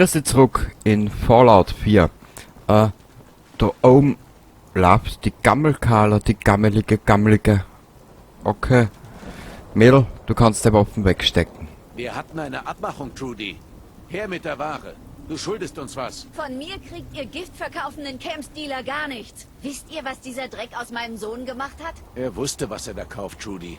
Grüße zurück in Fallout 4. Da oben läuft die Gammelkarla, die gammelige. Okay. Mädel, du kannst die Waffen wegstecken. Wir hatten eine Abmachung, Trudy. Her mit der Ware. Du schuldest uns was. Von mir kriegt ihr giftverkaufenden Camps-Dealer gar nichts. Wisst ihr, was dieser Dreck aus meinem Sohn gemacht hat? Er wusste, was er da kauft, Trudy.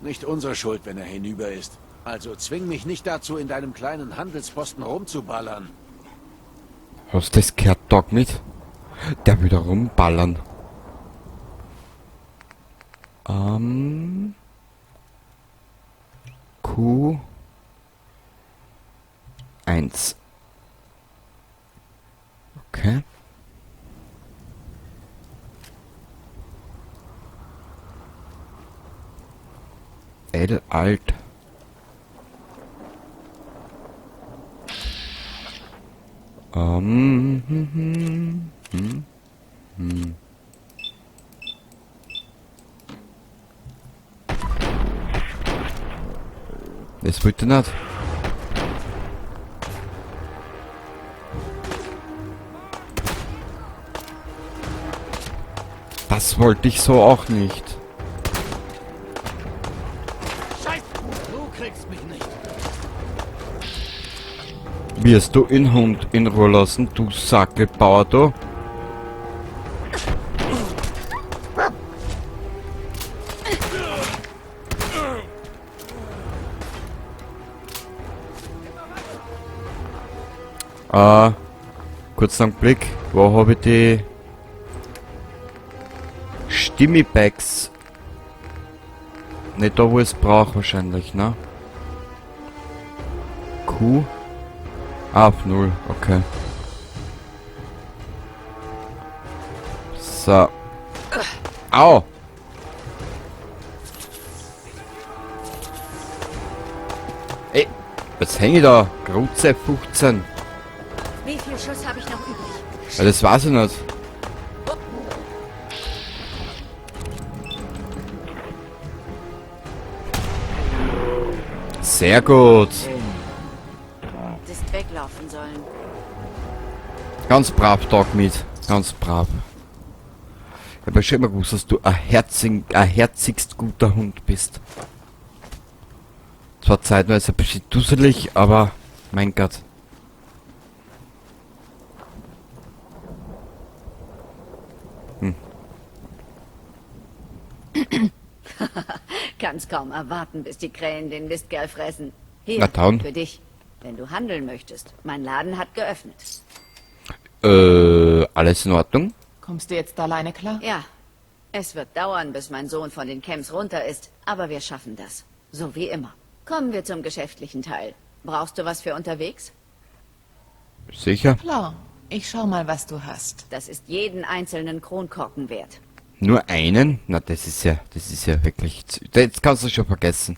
Nicht unsere Schuld, wenn er hinüber ist. Also zwing mich nicht dazu, in deinem kleinen Handelsposten rumzuballern. Hast du das gehört, Dog mit? Der will da rumballern. Q1. Okay. L alt. Das wollte nicht. Das wollte ich so auch nicht. Scheiße, du kriegst mich nicht. Wirst du den Hund in Ruhe lassen, du Sackelbauer da? Kurzen Blick, wo habe ich die Stimmibacks? Nicht da, wo ich es brauche wahrscheinlich, ne? Q? Auf 0, okay. So. Au! Ey, jetzt hänge ich da. Grutze 15. Wie viel Schuss habe ich noch übrig? Ja, das weiß ich nicht. Sehr gut. Hättest weglaufen sollen. Ganz brav, Dog mit. Ganz brav. Ich habe ja schon immer gewusst, dass du ein herzigst guter Hund bist. Zwar zeitweise ein bisschen dusselig, aber mein Gott. Kannst kaum erwarten, bis die Krähen den Mistkerl fressen. Hier, Na dann. für dich. Wenn du handeln möchtest. Mein Laden hat geöffnet. Alles in Ordnung? Kommst du jetzt alleine klar? Ja, es wird dauern, bis mein Sohn von den Camps runter ist. Aber wir schaffen das. So wie immer. Kommen wir zum geschäftlichen Teil. Brauchst du was für unterwegs? Sicher? Klar. Ich schau mal, was du hast. Das ist jeden einzelnen Kronkorken wert. Nur einen? Na, das ist ja wirklich... Jetzt kannst du schon vergessen.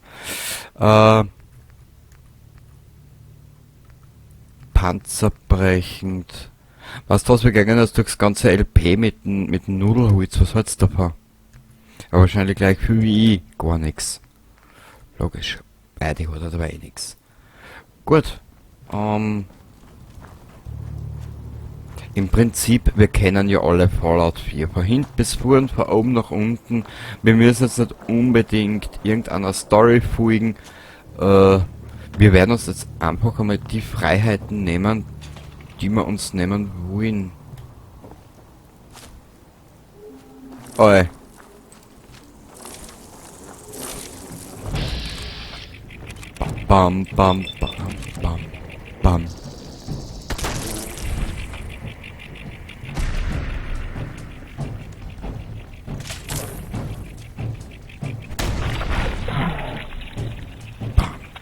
Panzerbrechend. Weißt du was, wir gehen jetzt durchs ganze LP mit dem Nudelholz. Was hältst du davon? Aber wahrscheinlich gleich viel wie ich. Gar nix. Logisch. Beide hat er dabei eh nix. Gut. Im Prinzip, wir kennen ja alle Fallout 4. Von hinten bis vorn, von oben nach unten. Wir müssen jetzt nicht unbedingt irgendeiner Story folgen. Wir werden uns jetzt einfach einmal die Freiheiten nehmen, die wir uns nehmen wollen. Oi. Bam, bam, bam, bam, bam.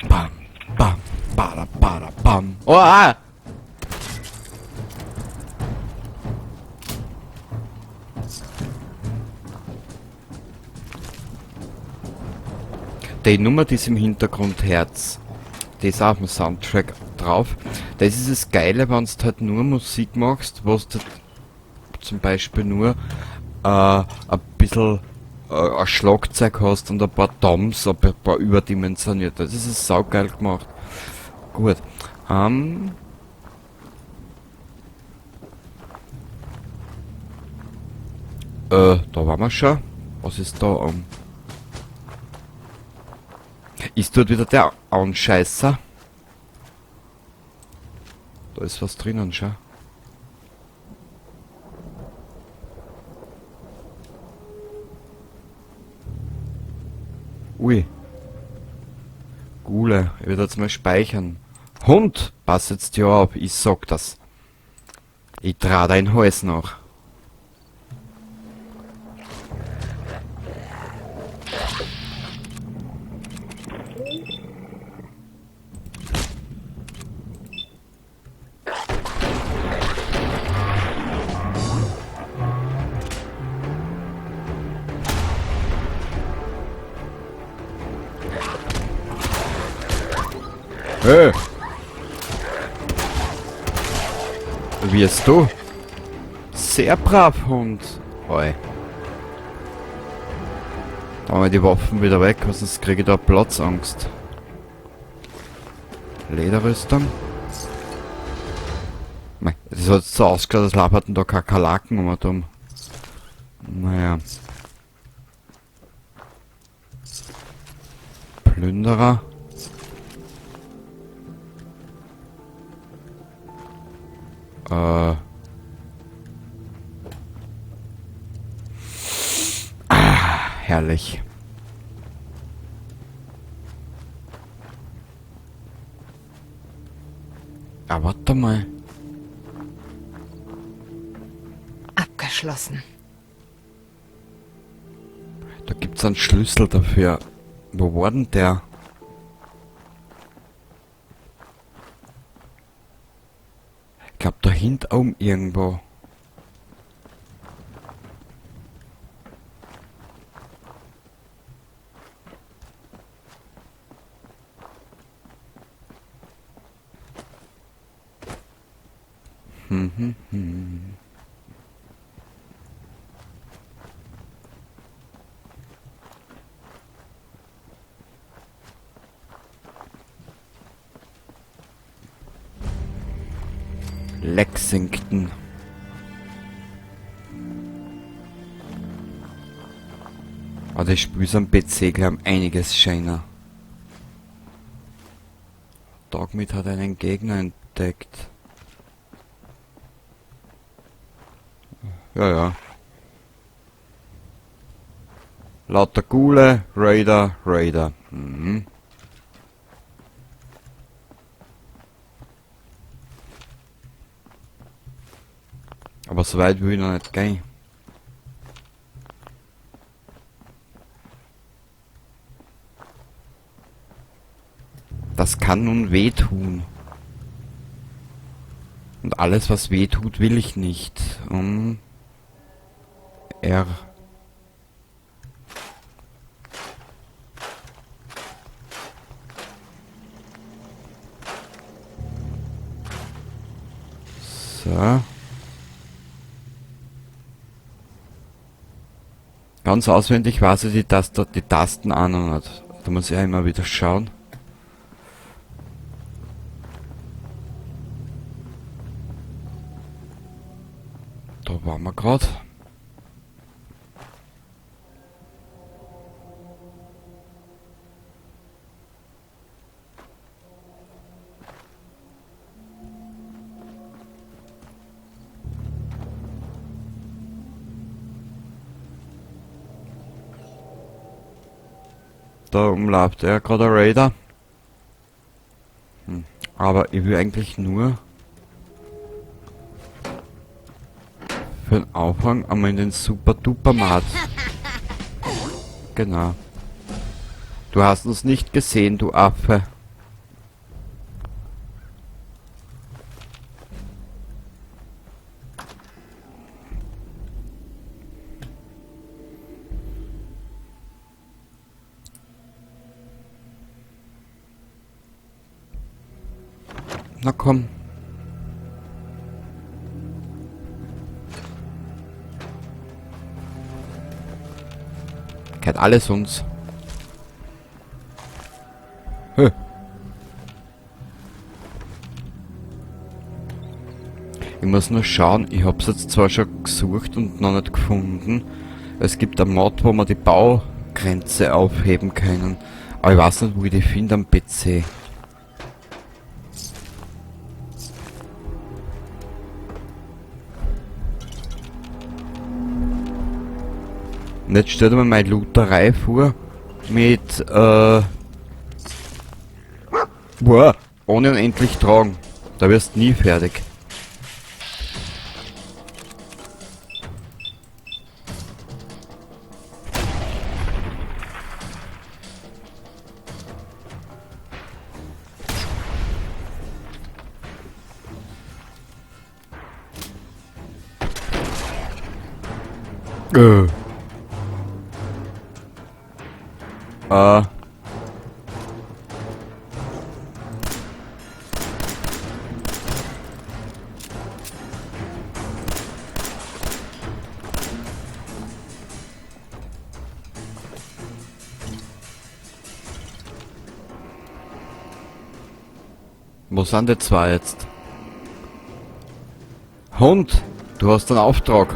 Bam, bam, bada, bada, bam. Oh, ah! Die Nummer, die ist im Hintergrund Herz, die ist auf dem Soundtrack drauf. Das ist das Geile, wenn du halt nur Musik machst, was du zum Beispiel nur ein bisschen ein Schlagzeug hast und ein paar Toms, ein paar überdimensionierte. Das ist saugeil gemacht. Gut. Da waren wir schon. Was ist da? Ist dort wieder der Anscheißer? Da ist was drinnen, schau. Ui. Gule, ich werde jetzt mal speichern. Hund, pass jetzt hier auf, ich sag das. Ich trau dein Hals nach. Hey! Wie ist du? Sehr brav, Hund. Hoi. Da haben wir die Waffen wieder weg, sonst kriege ich da Platzangst. Lederrüstung. Mei, das hat so ausgeschaut, als laberten da Kakerlaken um und um. Naja. Plünderer. Herrlich. Ah, warte mal. Abgeschlossen. Da gibt's einen Schlüssel dafür. Wo war denn der? Ich glaub da hinten oben irgendwo. Lexington. Aber das Spiel ist am PC gleich um einiges schöner. Dogmeat hat einen Gegner entdeckt. Ja, ja. Lauter Gule, Raider, Raider. Mhm. Aber so weit will ich noch nicht gehen. Das kann nun wehtun. Und alles, was wehtut, will ich nicht. R. So. Ganz auswendig weiß ich die Tasten an und nicht. Da muss ich ja immer wieder schauen. Da waren wir gerade. Da umlauft er gerade ein Raider. Aber ich will eigentlich nur für den Aufhang einmal in den Super-Duper-Mat. Genau. Du hast uns nicht gesehen, du Affe. Na komm. Gehört alles uns. Ich muss nur schauen, ich hab's jetzt zwar schon gesucht und noch nicht gefunden. Es gibt einen Mod, wo man die Baugrenze aufheben können. Aber ich weiß nicht, wo ich die finde am PC. Und jetzt stellt mir meine Looterei vor mit wow, ohne unendlich tragen. Da wirst nie fertig. Äh. Wo sind die zwei jetzt? Hund, du hast einen Auftrag.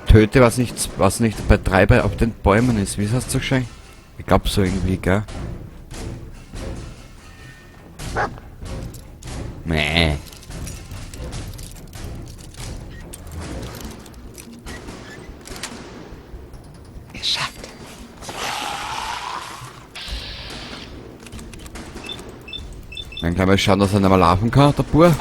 Töte, was nicht bei 3 auf den Bäumen ist. Wie heißt das schön? Ich glaub so irgendwie, gell? Nee. Geschafft. Dann kann man schauen, dass er nicht mehr laufen kann, der Bur.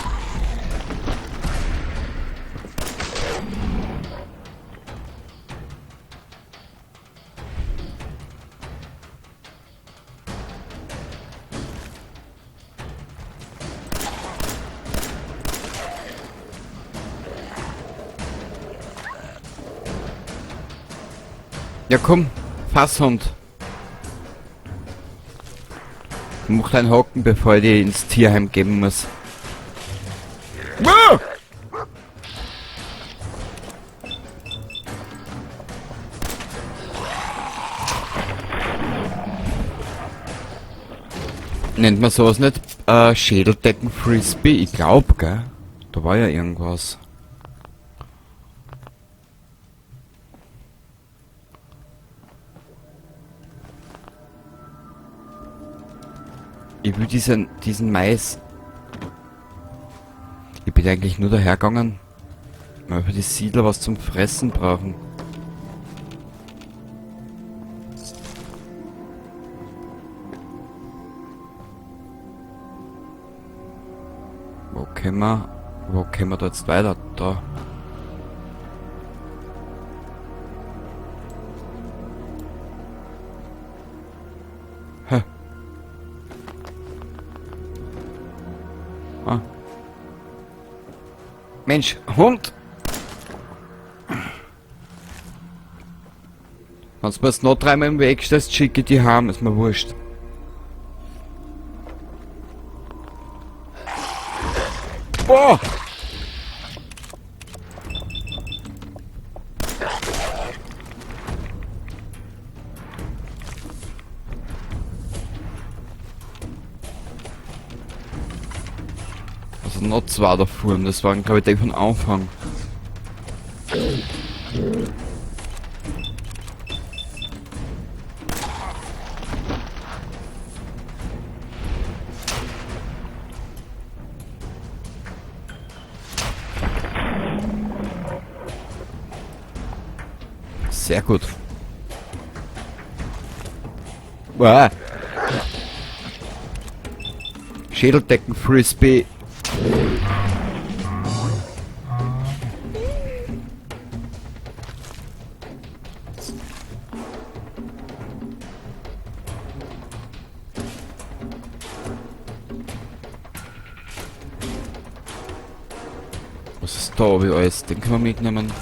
Ja komm, Fasshund. Mach deinen Hocken, bevor ich die ins Tierheim geben muss. Ah! Nennt man sowas nicht Schädeldecken-Frisbee? Ich glaub, gell? Da war ja irgendwas. Ich will diesen Mais. Ich bin eigentlich nur dahergegangen, weil wir die Siedler was zum Fressen brauchen. Wo können wir da jetzt weiter? Da. Hä? Ah. Mensch, Hund! Wenn du mir jetzt noch 3-mal im Weg stehst, schicke ich die heim, ist mir wurscht. Boah! Also noch 2 davor, und das waren glaube ich die von Anfang. Sehr gut. Wow. Schädeldecken-Frisbee. Was ist da wie alles? Den können wir mitnehmen.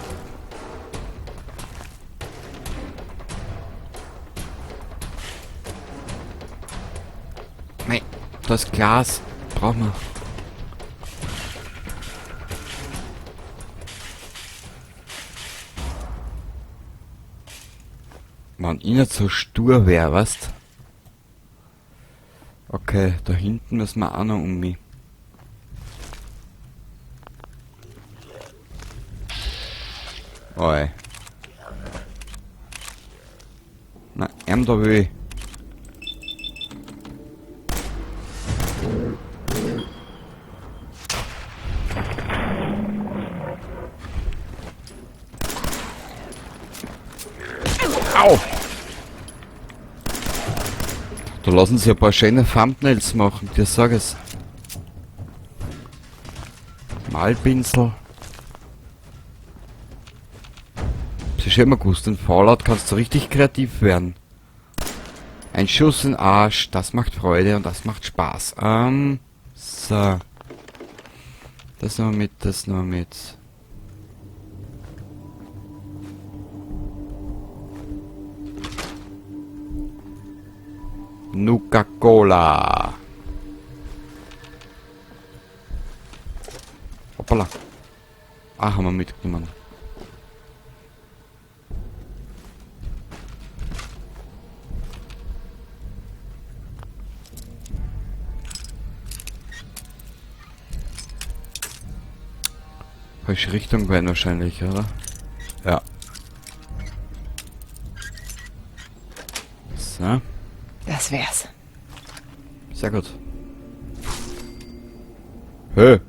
Nein, das Glas brauchen wir. Wenn ich nicht so stur wäre, weißt? Okay, da hinten müssen wir auch noch um mich. Oi. Na, da will ich. Au! Da lassen sie ein paar schöne Thumbnails machen, dir sag es. Malpinsel. Das ist immer gewusst, in Fallout kannst du richtig kreativ werden. Ein Schuss in den Arsch, das macht Freude und das macht Spaß. So. Das noch mit, das noch mit. Nuka-Cola. Hoppala. Ah, haben wir mitgenommen. Falsche Richtung wäre wahrscheinlich, oder? Ja. So. Das wär's. Sehr gut. Hä?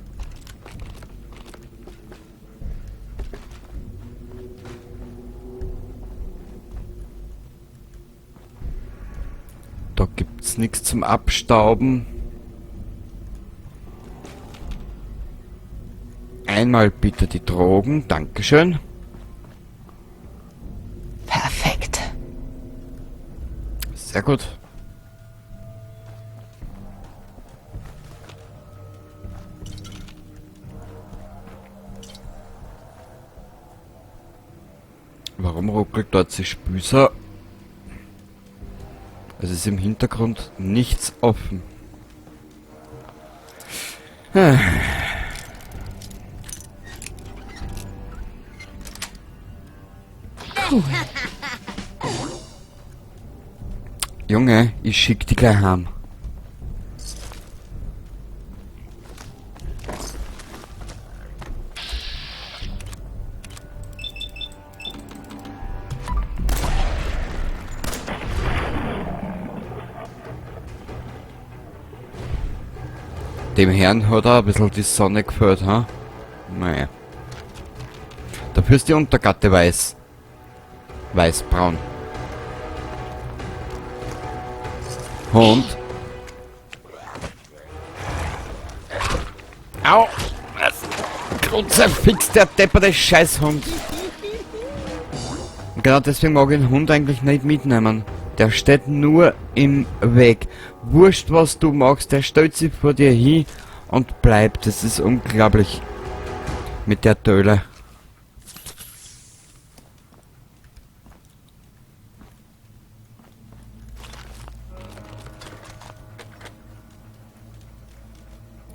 Da gibt's nichts zum Abstauben. Einmal bitte die Drogen, dankeschön. Perfekt. Sehr gut. Warum ruckelt dort die Spüßer? Es ist im Hintergrund nichts offen. Junge, ich schick die gleich heim. Dem Herrn hat auch ein bisschen die Sonne gefällt, ha? Naja. Dafür ist die Untergatte weiß. Weißbraun. Hund. Au! Kruzifix, der depperte Scheißhund. Und genau deswegen mag ich den Hund eigentlich nicht mitnehmen. Der steht nur im Weg. Wurscht, was du machst, der stellt sich vor dir hin und bleibt. Das ist unglaublich. Mit der Töle.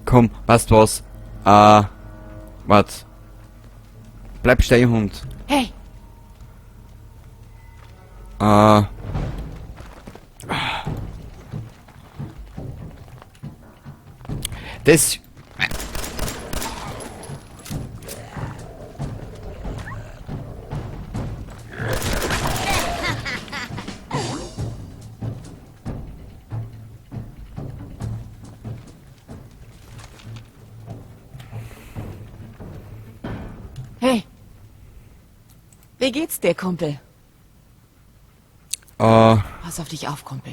Komm, weißt was? Wart. Bleib stehen, Hund. Hey, Das... hey. Wie geht's dir, Kumpel? Pass auf dich auf, Kumpel.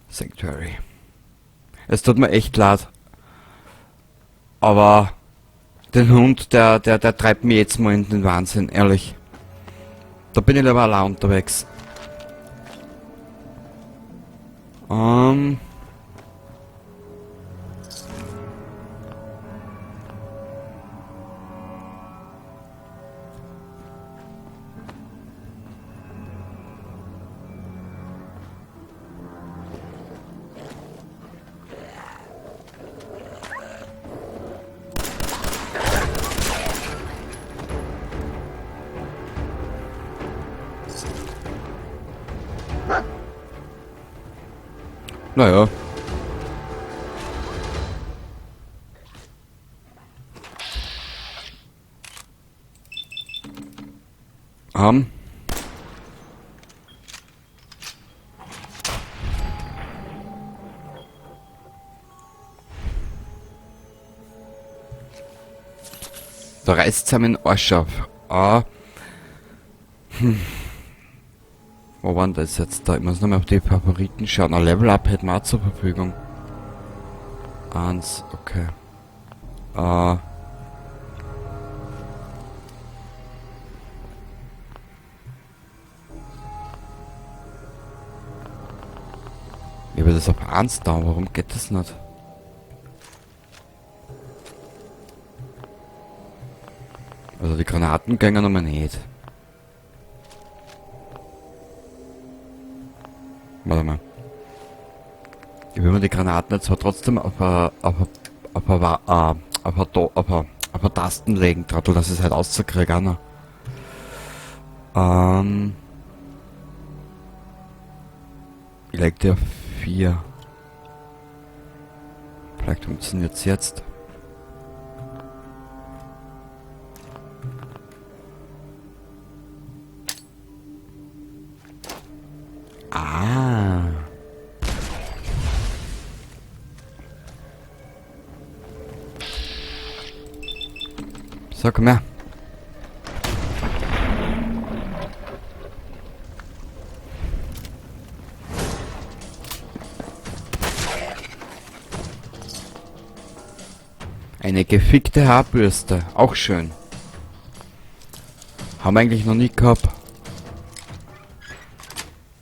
Sanctuary. Es tut mir echt leid. Aber den Hund, der treibt mich jetzt mal in den Wahnsinn, ehrlich. Da bin ich lieber allein unterwegs. Naja. haben. Da reißt es einem den Arsch auf. Ah. Wo waren das jetzt da? Ich muss nochmal auf die Favoriten schauen. Ein Level-Up hätten wir auch zur Verfügung. 1, okay. Ich habe das auf 1 da. Warum geht das nicht? Also die Granaten gingen nochmal nicht. Warte mal. Ich will mir die Granaten zwar trotzdem auf eine Tasten legen, Trottel, dass ich es halt auszukriege, auch noch. Ich leg dir 4. Vielleicht funktioniert es jetzt. Ah. So, komm her. Eine gefickte Haarbürste. Auch schön. Haben wir eigentlich noch nie gehabt.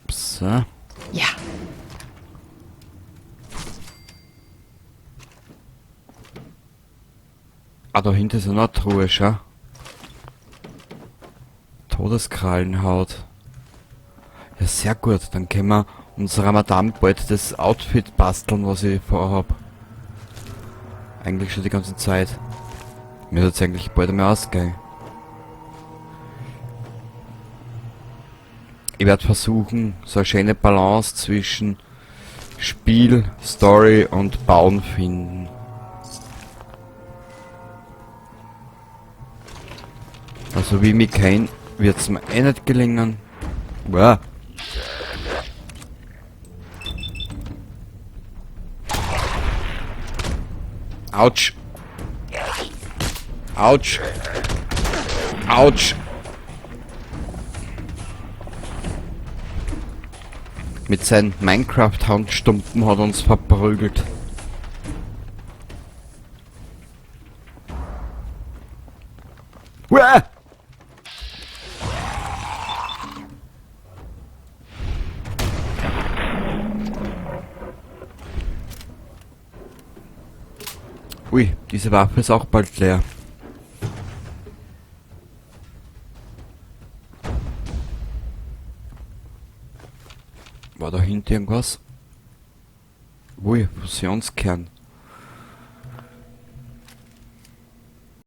So. Ja. Ah, da hinten ist noch eine Truhe, schau. Todeskrallenhaut. Ja, sehr gut. Dann können wir unserer Madame bald das Outfit basteln, was ich vorhab. Eigentlich schon die ganze Zeit. Mir soll es eigentlich bald einmal ausgehen. Ich werde versuchen, so eine schöne Balance zwischen Spiel, Story und Bauen finden. Also wie mich kein, wird es mir eh nicht gelingen. Wow. Autsch. Autsch. Autsch. Mit seinen Minecraft-Handstumpen hat er uns verprügelt. Uah! Ui, diese Waffe ist auch bald leer. War da hinten irgendwas? Ui, Fusionskern.